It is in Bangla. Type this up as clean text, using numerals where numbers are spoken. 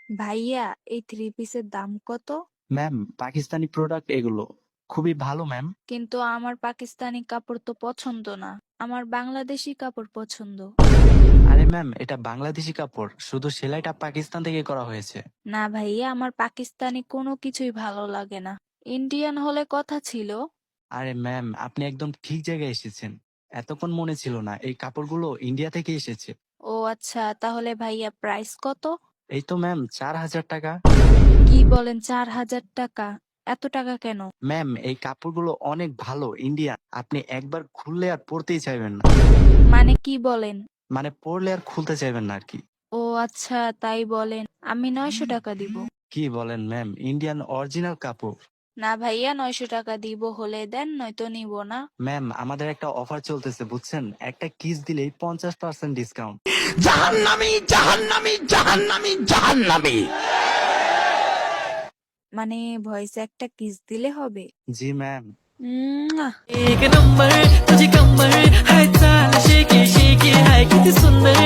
ভাইয়া, এই থ্রি পিসের দাম কত? ম্যাম, পাকিস্তানি প্রোডাক্ট এগুলো খুবই ভালো ম্যাম। কিন্তু আমার পাকিস্তানি কাপড় তো পছন্দ না, আমার বাংলাদেশি কাপড় পছন্দ। আরে ম্যাম, এটা বাংলাদেশি কাপড়, শুধু সেলাইটা পাকিস্তান থেকে করা হয়েছে। না ভাইয়া, আমার পাকিস্তানি কোনো কিছুই ভালো লাগে না। ইন্ডিয়ান হলে কথা ছিল। আরে ম্যাম, আপনি একদম ঠিক জায়গায় এসেছেন। এতক্ষণ মনে ছিল না এই কাপড়গুলো ইন্ডিয়া থেকে এসেছে। ও আচ্ছা, তাহলে ভাইয়া প্রাইস কত? এই তো ম্যাম, 4,000 টাকা। কি বলেন, 4,000 টাকা? এত টাকা কেন? ম্যাম, এই কাপড়গুলো অনেক ভালো ইন্ডিয়ান, আপনি একবার খুললে আর পরতেই চাইবেন না। মানে কি বলেন? মানে পরলে আর খুলতে চাইবেন না আর কি। ও আচ্ছা, তাই বলেন। আমি 900 টাকা দিব। কি বলেন ম্যাম, ইন্ডিয়ান অরিজিনাল কাপড়। না ভাইয়া, 900 টাকা দিব, হলে দেন, নয়তো নিব না। ম্যাম, আমাদের একটা অফার চলতেছে বুঝছেন, একটা কিস দিলেই 50% ডিসকাউন্ট। জাহান্নামী জাহান্নামী জাহান্নামী জাহান্নামী। মানে ভয়েসে একটা কিস দিলে হবে? জি ম্যাম। উম, एक नंबर तुझी कंबर हाय चाल शेकी शेकी हाय किती सुंदर